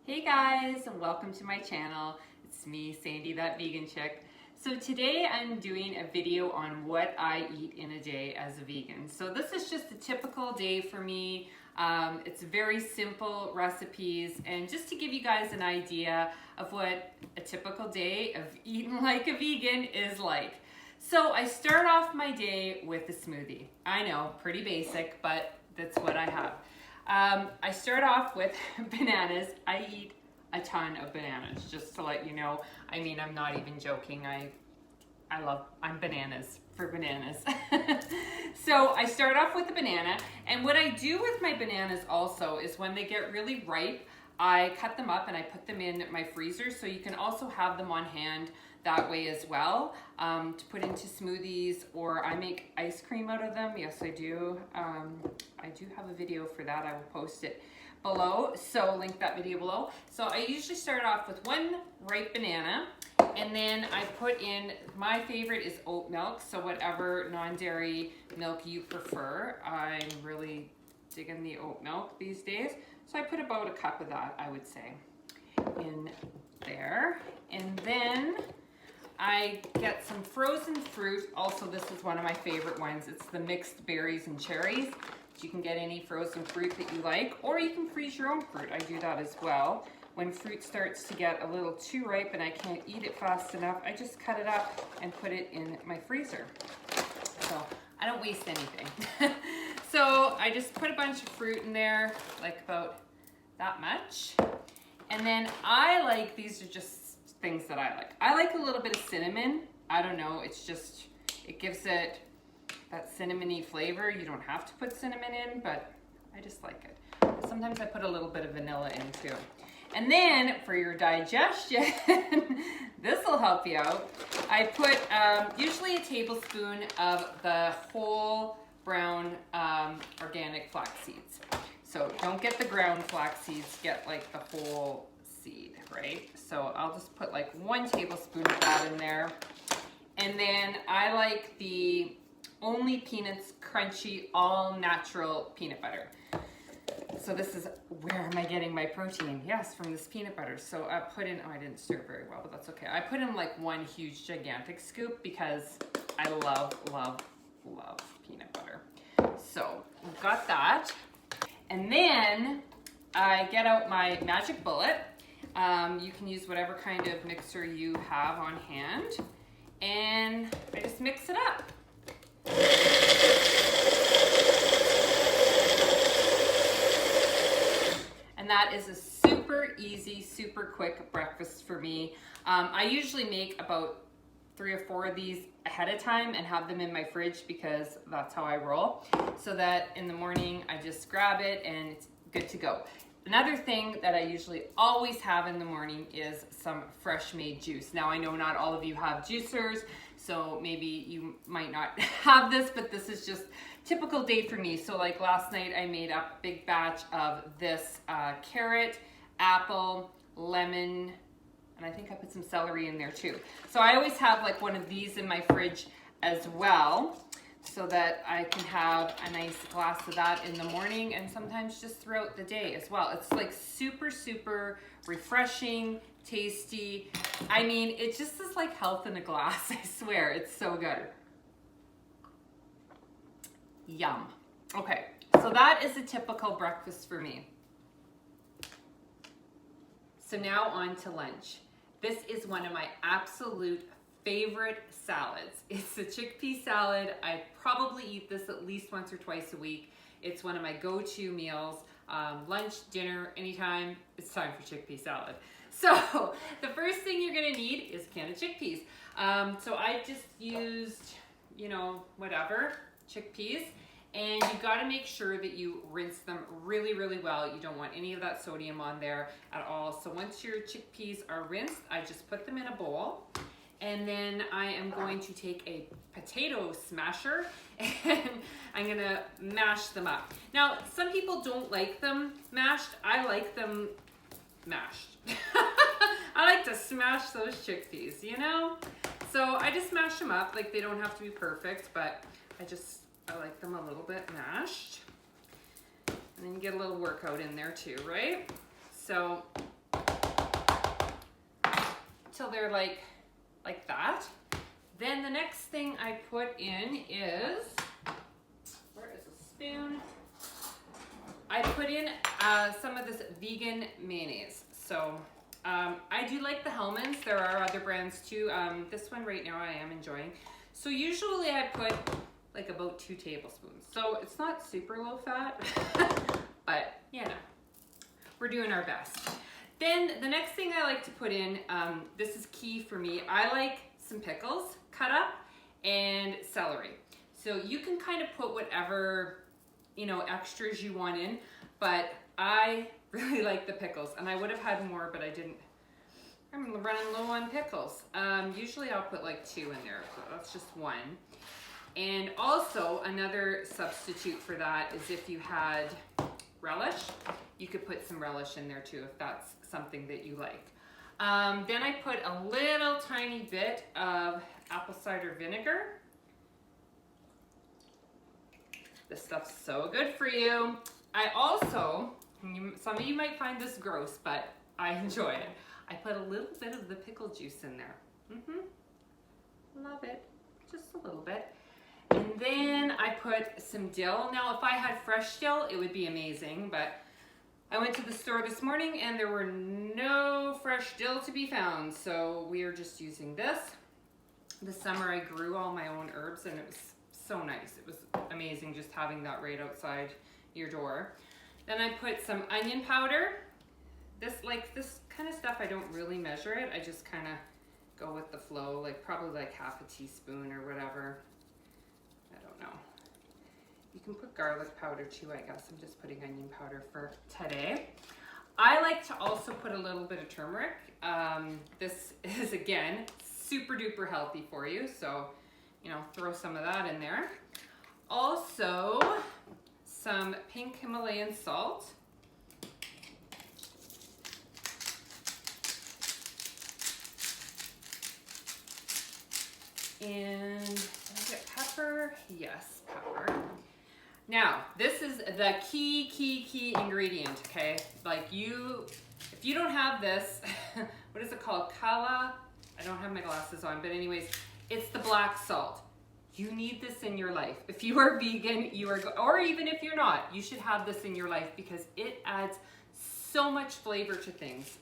Hey guys, and welcome to my channel. It's me, Sandy, that vegan chick. So today I'm doing a video on what I eat in a day as a vegan. So this is just a typical day for me. It's very simple recipes, and just to give you guys an idea of what a typical day of eating like a vegan is like. So I start off my day with a smoothie. I know, pretty basic, but that's what I have. I start off with bananas. I eat a ton of bananas, just to let you know. I mean, I'm not even joking. I'm bananas for bananas. So I start off with a banana, and what I do with my bananas also is when they get really ripe, I cut them up and I put them in my freezer, so you can also have them on hand that way as well, to put into smoothies, or I make ice cream out of them. Yes, I do. I do have a video for that. I will post it below, so link that video below. So I usually start off with one ripe banana, and then I put in, my favorite is oat milk, so whatever non-dairy milk you prefer. I'm really digging the oat milk these days, so I put about a cup of that, I would say, in there. And then I get some frozen fruit. Also, this is one of my favorite ones. It's the mixed berries and cherries. You can get any frozen fruit that you like, or you can freeze your own fruit. I do that as well. When fruit starts to get a little too ripe and I can't eat it fast enough, I just cut it up and put it in my freezer. So I don't waste anything. So I just put a bunch of fruit in there, like about that much. And then I like, these are just things that I like. I like a little bit of cinnamon. I don't know, it's just, it gives it that cinnamony flavor. You don't have to put cinnamon in, but I just like it. Sometimes I put a little bit of vanilla in too. And then for your digestion, this will help you out. I put usually a tablespoon of the whole brown organic flax seeds. So don't get the ground flax seeds, get like the whole seed, right? So I'll just put like 1 tablespoon of that in there. And then I like the Only Peanuts Crunchy All Natural Peanut Butter. So this is, where am I getting my protein? Yes, from this peanut butter. So I put in, oh, I didn't stir it very well, but that's okay. I put in like 1 huge gigantic scoop because I love, love, love peanut butter. So we've got that. And then I get out my magic bullet. You can use whatever kind of mixer you have on hand. And I just mix it up. And that is a super easy, super quick breakfast for me. I usually make about 3 or 4 of these ahead of time and have them in my fridge because that's how I roll. So that in the morning I just grab it and it's good to go. Another thing that I usually always have in the morning is some fresh made juice. Now I know not all of you have juicers, so maybe you might not have this, but this is just typical day for me. So like last night I made up a big batch of this carrot, apple, lemon, and I think I put some celery in there too. So I always have like one of these in my fridge as well, so that I can have a nice glass of that in the morning and sometimes just throughout the day as well. It's like super, super refreshing, tasty. I mean, it just is like health in a glass, I swear. It's so good. Yum. Okay, so that is a typical breakfast for me. So now on to lunch. This is one of my absolute favorite salads. It's a chickpea salad. I probably eat this at least once or twice a week. It's one of my go-to meals. Lunch, dinner, anytime, it's time for chickpea salad. So the first thing you're gonna need is a can of chickpeas. So I just used, you know, whatever, chickpeas. And you gotta make sure that you rinse them really, really well. You don't want any of that sodium on there at all. So once your chickpeas are rinsed, I just put them in a bowl. And then I am going to take a potato smasher and I'm gonna mash them up. Now, some people don't like them mashed. I like them mashed. I like to smash those chickpeas, you know? So I just mash them up. Like, they don't have to be perfect, but I like them a little bit mashed. And then you get a little workout in there too, right? So till they're like that. Then the next thing I put in is, where is the spoon? I put in some of this vegan mayonnaise. So I do like the Hellmann's. There are other brands too. This one right now I am enjoying. So usually I put like about 2 tablespoons. So it's not super low fat, but you know, we're doing our best. Then the next thing I like to put in, this is key for me. I like some pickles cut up and celery. So you can kind of put whatever, you know, extras you want in, but I really like the pickles, and I would have had more, but I didn't. I'm running low on pickles. Usually I'll put like 2 in there, so that's just 1. And also another substitute for that is if you had relish, you could put some relish in there too if that's something that you like. Then I put a little tiny bit of apple cider vinegar. This stuff's so good for you. I also, some of you might find this gross, but I enjoy it. I put a little bit of the pickle juice in there. Love it, just a little bit. And then I put some dill. Now, if I had fresh dill, it would be amazing, but I went to the store this morning and there were no fresh dill to be found, so we are just using this. This summer I grew all my own herbs and it was so nice. It was amazing just having that right outside your door. Then I put some onion powder. This kind of stuff, I don't really measure it. I just kind of go with the flow, like probably like half a teaspoon or whatever. I don't know. You can put garlic powder too, I guess. I'm just putting onion powder for today. I like to also put a little bit of turmeric. This is, again, super duper healthy for you, so, you know, throw some of that in there. Also, some pink Himalayan salt. And did I get pepper? Yes, pepper. Now, this is the key ingredient, okay? Like if you don't have this, what is it called? Kala? I don't have my glasses on, but anyways, it's the black salt. You need this in your life. If you are vegan, or even if you're not, you should have this in your life because it adds so much flavor to things.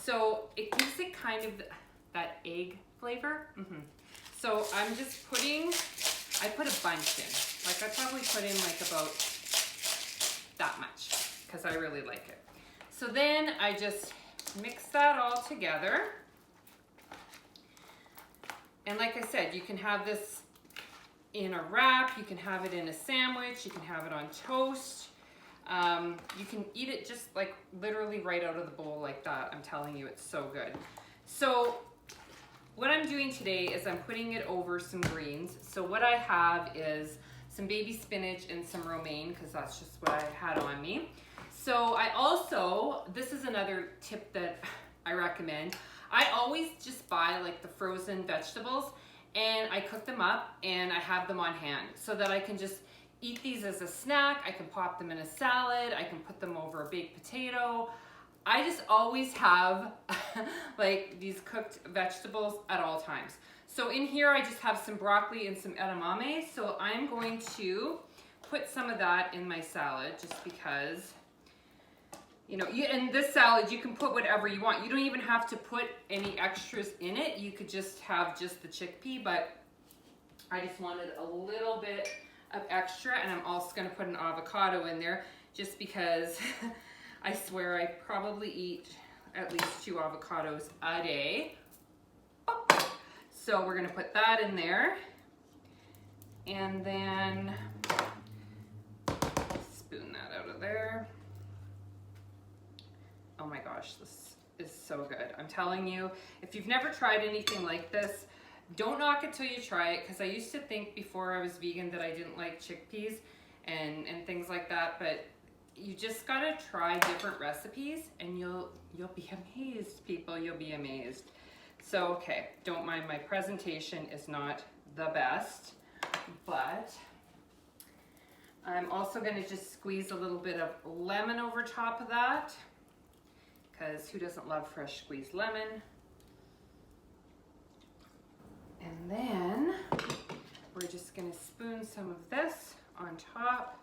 So it gives it kind of that egg flavor. So I'm just I put a bunch in. Like I probably put in like about that much because I really like it. So then I just mix that all together. And like I said, you can have this in a wrap, you can have it in a sandwich, you can have it on toast. You can eat it just like literally right out of the bowl like that. I'm telling you, it's so good. So what I'm doing today is I'm putting it over some greens. So what I have is some baby spinach and some romaine because that's just what I had on me. So I also, this is another tip that I recommend. I always just buy like the frozen vegetables and I cook them up and I have them on hand so that I can just eat these as a snack. I can pop them in a salad. I can put them over a baked potato. I just always have like these cooked vegetables at all times. So in here I just have some broccoli and some edamame. So I'm going to put some of that in my salad just because, you know, in this salad you can put whatever you want. You don't even have to put any extras in it. You could just have just the chickpea, but I just wanted a little bit of extra, and I'm also going to put an avocado in there just because I swear I probably eat at least 2 avocados a day. So we're going to put that in there, and then spoon that out of there. Oh my gosh, this is so good. I'm telling you, if you've never tried anything like this, don't knock it till you try it, because I used to think before I was vegan that I didn't like chickpeas and things like that, but you just gotta try different recipes and you'll be amazed, people. You'll be amazed. So, okay, don't mind my presentation is not the best, but I'm also gonna just squeeze a little bit of lemon over top of that, because who doesn't love fresh squeezed lemon? And then we're just gonna spoon some of this on top.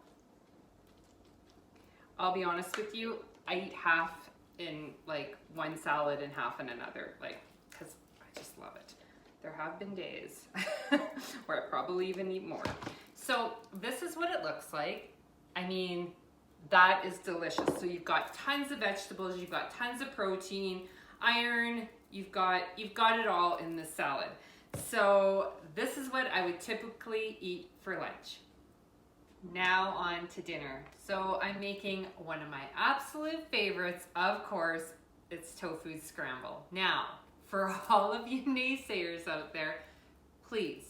I'll be honest with you, I eat half in like one salad and half in another, like, because I just love it. There have been days where I probably even eat more. So this is what it looks like. I mean, that is delicious. So you've got tons of vegetables, you've got tons of protein, iron, you've got it all in this salad. So this is what I would typically eat for lunch. Now on to dinner. So I'm making one of my absolute favorites, of course, it's Tofu Scramble. Now, for all of you naysayers out there, please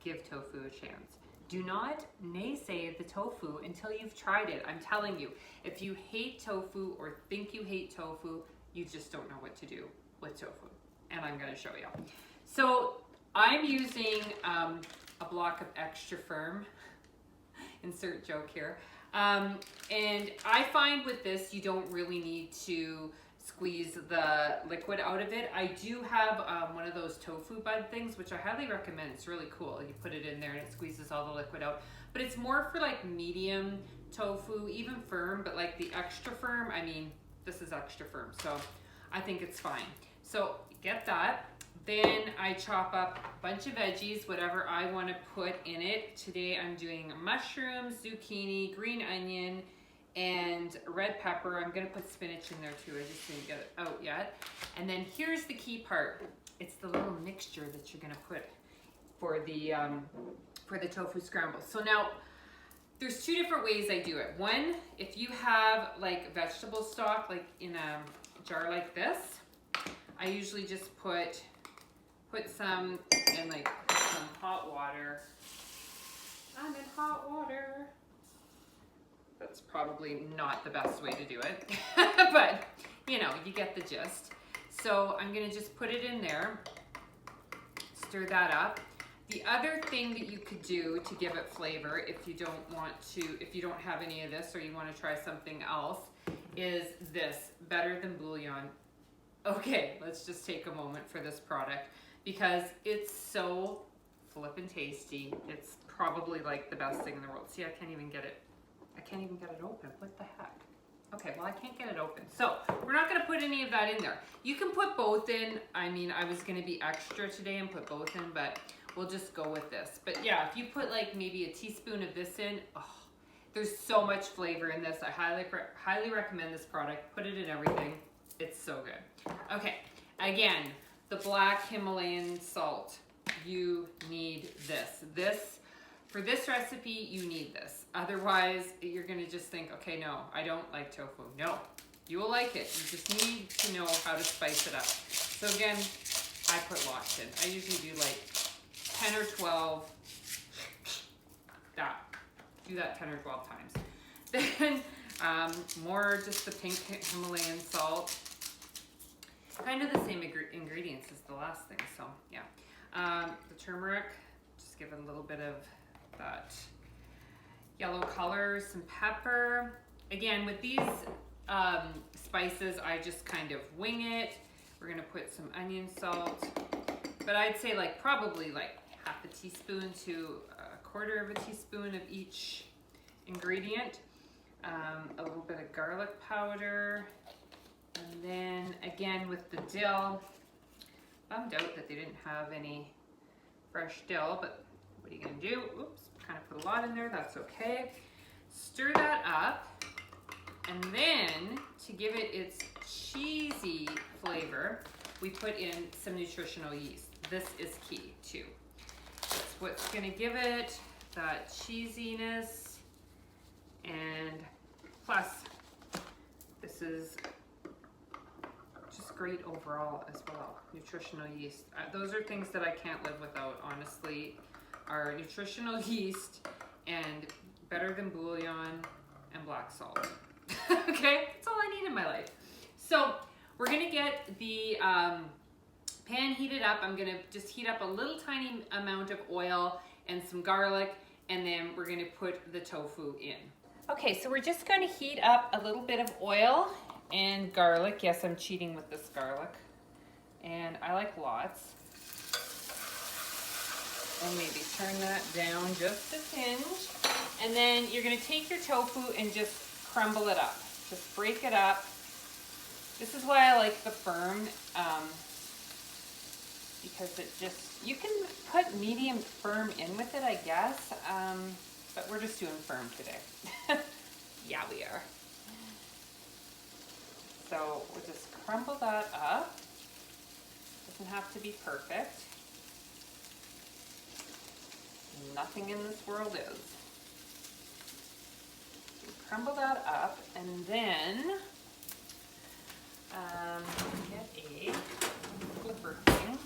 give tofu a chance. Do not naysay the tofu until you've tried it. I'm telling you, if you hate tofu or think you hate tofu, you just don't know what to do with tofu. And I'm gonna show you. So I'm using a block of extra firm, insert joke here. And I find with this, you don't really need to squeeze the liquid out of it. I do have one of those tofu bud things, which I highly recommend. It's really cool. You put it in there and it squeezes all the liquid out. But it's more for like medium tofu, even firm, but like the extra firm, I mean, this is extra firm, so I think it's fine. So get that. Then I chop up a bunch of veggies, whatever I want to put in it. Today I'm doing mushrooms, zucchini, green onion, and red pepper. I'm gonna put spinach in there too. I just didn't get it out yet. And then here's the key part. It's the little mixture that you're gonna put for the tofu scramble. So now, there's two different ways I do it. One, if you have like vegetable stock, like in a jar like this, I usually just put some in like some hot water. I'm in hot water. That's probably not the best way to do it, but you know, you get the gist. So I'm gonna just put it in there, stir that up. The other thing that you could do to give it flavor, if you don't have any of this or you want to try something else, is this, Better Than Bouillon. Okay, let's just take a moment for this product because it's so flippin' tasty. It's probably like the best thing in the world. See, I can't even get it open. What the heck? Okay, well, I can't get it open. So we're not gonna put any of that in there. You can put both in. I mean, I was gonna be extra today and put both in, but we'll just go with this. But yeah, if you put like maybe a teaspoon of this in, oh, there's so much flavor in this. I highly recommend this product. Put it in everything. It's so good. Okay, again, the black Himalayan salt. You need this. For this recipe, you need this. Otherwise, you're gonna just think, okay, no, I don't like tofu. No, you will like it. You just need to know how to spice it up. So again, I put lots in. I usually do like 10 or 12, do that 10 or 12 times. Then more just the pink Himalayan salt. Kind of the same ingredients as the last thing, so yeah. The turmeric, just give it a little bit of that yellow color, some pepper. Again, with these spices, I just kind of wing it. We're gonna put some onion salt, but I'd say like probably like half a teaspoon to a quarter of a teaspoon of each ingredient. A little bit of garlic powder. And then again with the dill, bummed out that they didn't have any fresh dill, but what are you gonna do? Oops, kind of put a lot in there, that's okay. Stir that up, and then to give it its cheesy flavor, we put in some nutritional yeast. This is key too. That's what's gonna give it that cheesiness, and plus this is just great overall as well. Nutritional yeast. Those are things that I can't live without, honestly, are nutritional yeast and Better Than Bouillon and black salt. Okay, that's all I need in my life. So we're gonna get the pan heated up. I'm gonna just heat up a little tiny amount of oil and some garlic, and then we're gonna put the tofu in. Okay, so we're just gonna heat up a little bit of oil and garlic. Yes, I'm cheating with this garlic, and I like lots. And maybe turn that down just a tinge. And then you're gonna take your tofu and just crumble it up. Just break it up. This is why I like the firm, because it just, you can put medium firm in with it, I guess, but we're just doing firm today. Yeah, we are. So we'll just crumble that up. Doesn't have to be perfect. Nothing in this world is. So crumble that up, and then get a flipper thing,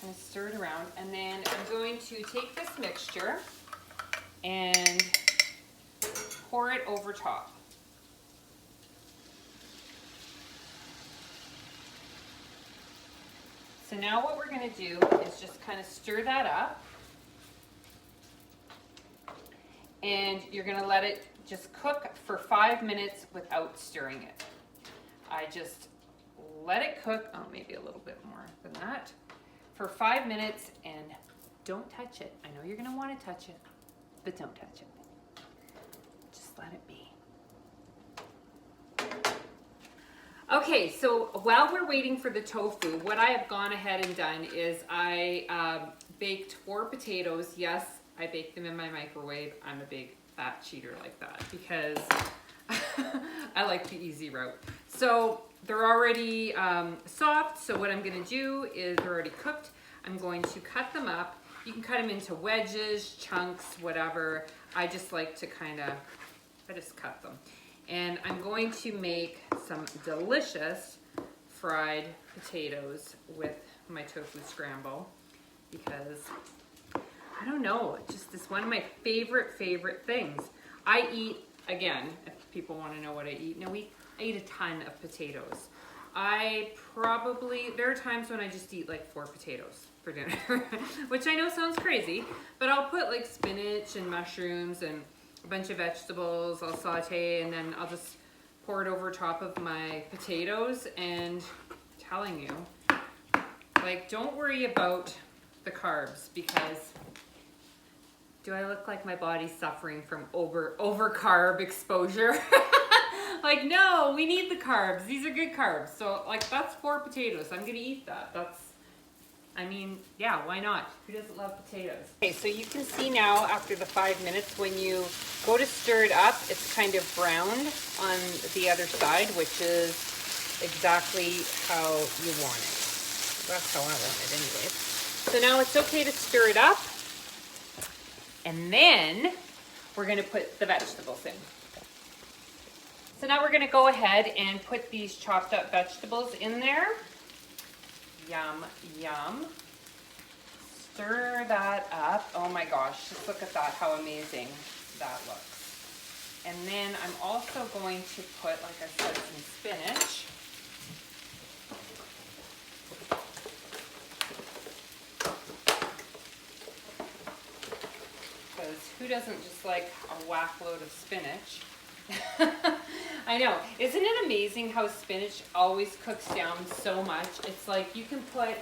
kind of stir it around, and then I'm going to take this mixture and pour it over top. So now what we're going to do is just kind of stir that up, and you're going to let it just cook for 5 minutes without stirring it. I just let it cook, oh, maybe a little bit more than that, for 5 minutes, and don't touch it. I know you're going to want to touch it, but don't touch it. Just let it be. Okay, so while we're waiting for the tofu, what I have gone ahead and done is I baked 4 potatoes. Yes, I baked them in my microwave. I'm a big fat cheater like that because I like the easy route. So they're already soft, so what I'm gonna do is they're already cooked. I'm going to cut them up. You can cut them into wedges, chunks, whatever. I just like to I just cut them. And I'm going to make some delicious fried potatoes with my tofu scramble because, I don't know, it's just one of my favorite things. I eat, again, if people want to know what I eat, I eat a ton of potatoes. There are times when I just eat like 4 potatoes for dinner, which I know sounds crazy, but I'll put like spinach and mushrooms and a bunch of vegetables, I'll saute, and then I'll just pour it over top of my potatoes, and I'm telling you, like, don't worry about the carbs, because do I look like my body's suffering from over carb exposure? Like, no, we need the carbs. These are good carbs. So like, that's 4 potatoes. I'm gonna eat that. I mean, yeah, why not? Who doesn't love potatoes? Okay, so you can see now after the 5 minutes, when you go to stir it up, it's kind of browned on the other side, which is exactly how you want it. That's how I want it anyways. So now it's okay to stir it up. And then we're gonna put the vegetables in. So now we're gonna go ahead and put these chopped up vegetables in there. Yum, yum. Stir that up. Oh my gosh, just look at that, how amazing that looks. And then I'm also going to put, like I said, some spinach. Because who doesn't just like a whack load of spinach? I know. Isn't it amazing how spinach always cooks down so much? It's like you can put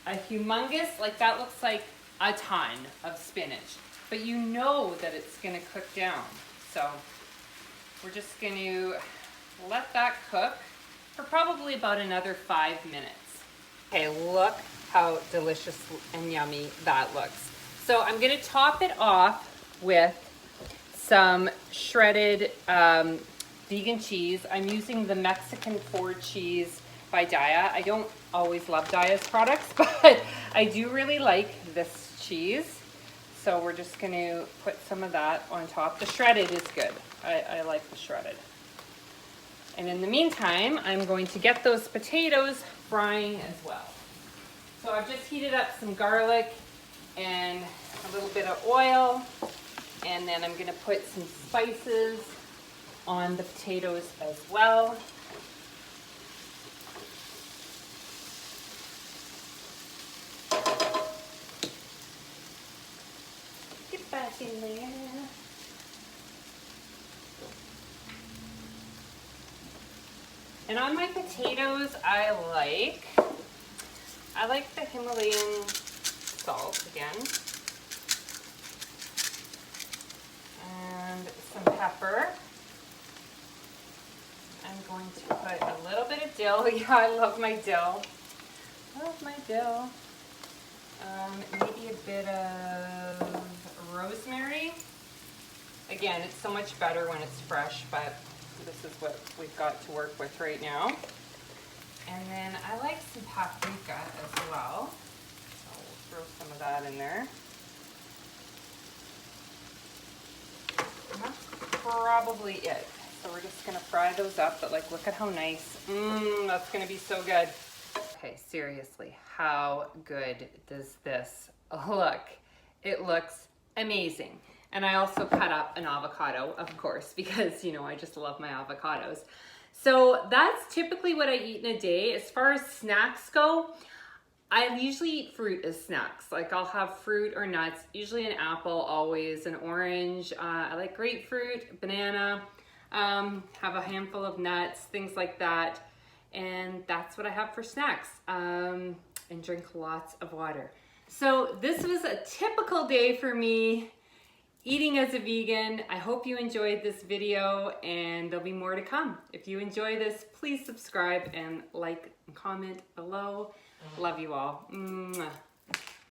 a humongous, like that looks like a ton of spinach, but you know that it's going to cook down. So we're just going to let that cook for probably about another 5 minutes. Okay, look how delicious and yummy that looks. So I'm going to top it off with some shredded vegan cheese. I'm using the Mexican 4 cheese by Daya. I don't always love Daya's products, but I do really like this cheese. So we're just going to put some of that on top. The shredded is good. I like the shredded. And in the meantime, I'm going to get those potatoes frying as well. So I've just heated up some garlic and a little bit of oil. And then I'm going to put some spices on the potatoes as well. Get back in there. And on my potatoes, I like the Himalayan salt again. And some pepper. I'm going to put a little bit of dill. Yeah, I love my dill. Love my dill. Maybe a bit of rosemary. Again, it's so much better when it's fresh, but this is what we've got to work with right now. And then I like some paprika as well. So we'll throw some of that in there. And that's probably it. So we're just gonna fry those up, but like, look at how nice. That's gonna be so good. Okay, seriously, how good does this look? It looks amazing. And I also cut up an avocado, of course, because, you know, I just love my avocados. So that's typically what I eat in a day. As far as snacks go, I usually eat fruit as snacks. Like, I'll have fruit or nuts, usually an apple, always an orange. I like grapefruit, banana, have a handful of nuts, things like that. And that's what I have for snacks, and drink lots of water. So this was a typical day for me eating as a vegan. I hope you enjoyed this video, and there'll be more to come. If you enjoy this, please subscribe and like and comment below. Love you all. Mwah.